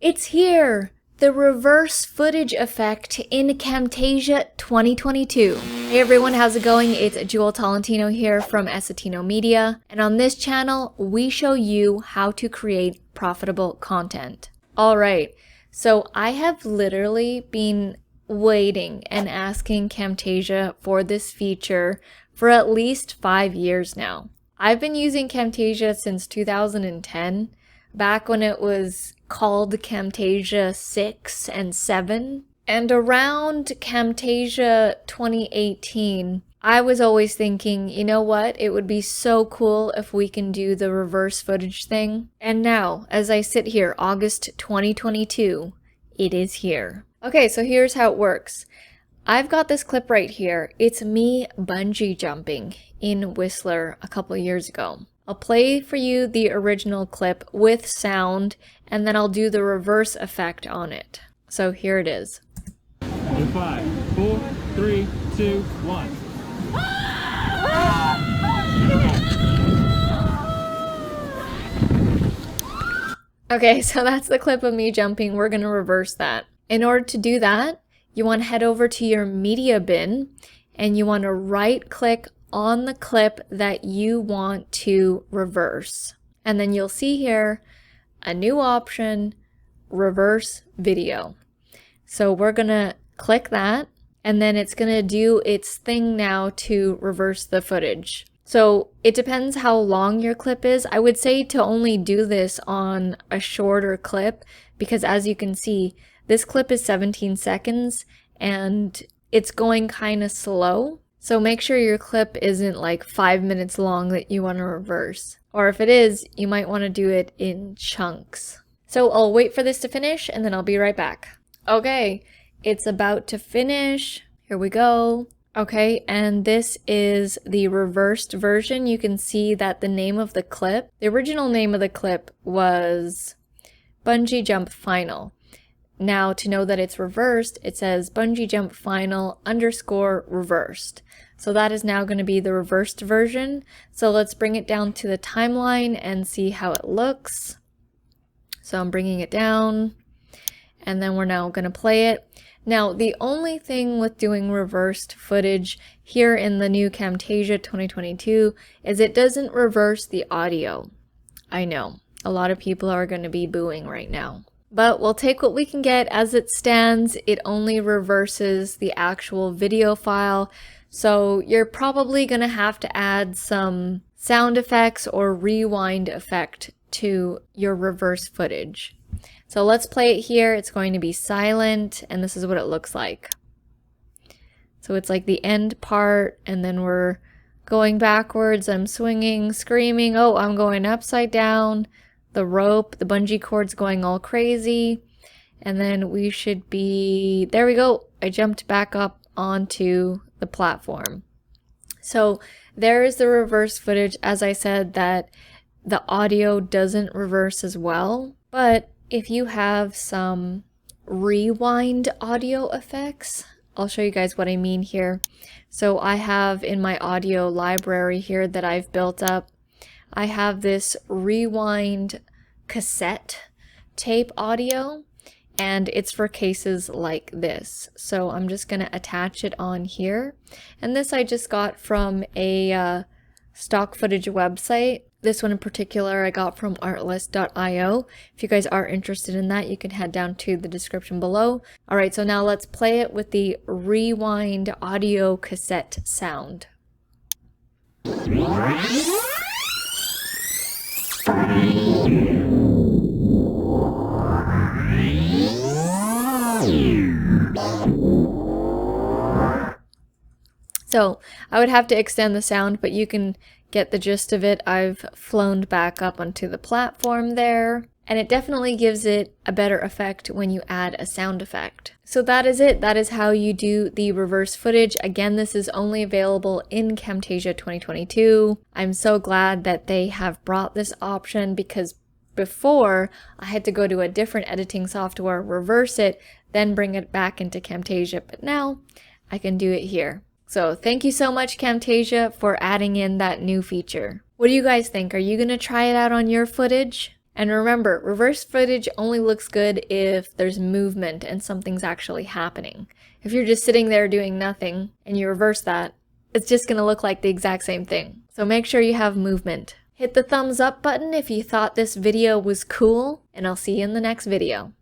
It's here! The reverse footage effect in Camtasia 2022. Hey everyone, how's it going? It's Jewel Tolentino here from essetinomedia, and on this channel, we show you how to create profitable content. Alright, so I have literally been waiting and asking Camtasia for this feature for at least 5 years now. I've been using Camtasia since 2010, back when it was called Camtasia 6 and 7. And around Camtasia 2018, I was always thinking, you know what, it would be so cool if we can do the reverse footage thing. And now, as I sit here, August 2022, it is here. Okay, so here's how it works. I've got this clip right here. It's me bungee jumping in Whistler a couple of years ago. I'll play for you the original clip with sound, and then I'll do the reverse effect on it. So here it is. In 5, 4, 3, 2, 1. Okay, so that's the clip of me jumping. We're gonna reverse that. In order to do that, you want to head over to your media bin, and you want to right click on the clip that you want to reverse. And then you'll see here a new option, reverse video. So we're gonna click that, and then it's gonna do its thing now to reverse the footage. So it depends how long your clip is. I would say to only do this on a shorter clip, because as you can see, this clip is 17 seconds and it's going kind of slow. So make sure your clip isn't like 5 minutes long that you want to reverse. Or if it is, you might want to do it in chunks. So I'll wait for this to finish and then I'll be right back. Okay, it's about to finish. Here we go. Okay, and this is the reversed version. You can see that the name of the clip, the original name of the clip was Bungee Jump Final. Now, to know that it's reversed, it says bungee jump final _ reversed. So that is now going to be the reversed version. So let's bring it down to the timeline and see how it looks. So I'm bringing it down, and then we're now going to play it. Now, the only thing with doing reversed footage here in the new Camtasia 2022 is it doesn't reverse the audio. I know, a lot of people are going to be booing right now. But we'll take what we can get as it stands. It only reverses the actual video file. So you're probably going to have to add some sound effects or rewind effect to your reverse footage. So let's play it here. It's going to be silent, and this is what it looks like. So it's like the end part, and then we're going backwards. I'm swinging, screaming. Oh, I'm going upside down. The rope, the bungee cord's going all crazy, and then we should be, there we go, I jumped back up onto the platform. So there is the reverse footage. As I said, that the audio doesn't reverse as well, but if you have some rewind audio effects, I'll show you guys what I mean here. So I have in my audio library here that I've built up, I have this rewind cassette tape audio, and it's for cases like this. So I'm just going to attach it on here. And this I just got from a stock footage website. This one in particular I got from artlist.io. If you guys are interested in that, you can head down to the description below. Alright, so now let's play it with the rewind audio cassette sound. So I would have to extend the sound, but you can get the gist of it. I've flown back up onto the platform there, and it definitely gives it a better effect when you add a sound effect. So that is it. That is how you do the reverse footage. Again, this is only available in Camtasia 2022. I'm so glad that they have brought this option, because before I had to go to a different editing software, reverse it, then bring it back into Camtasia, but now I can do it here. So thank you so much, Camtasia, for adding in that new feature. What do you guys think? Are you going to try it out on your footage? And remember, reverse footage only looks good if there's movement and something's actually happening. If you're just sitting there doing nothing and you reverse that, it's just going to look like the exact same thing. So make sure you have movement. Hit the thumbs up button if you thought this video was cool, and I'll see you in the next video.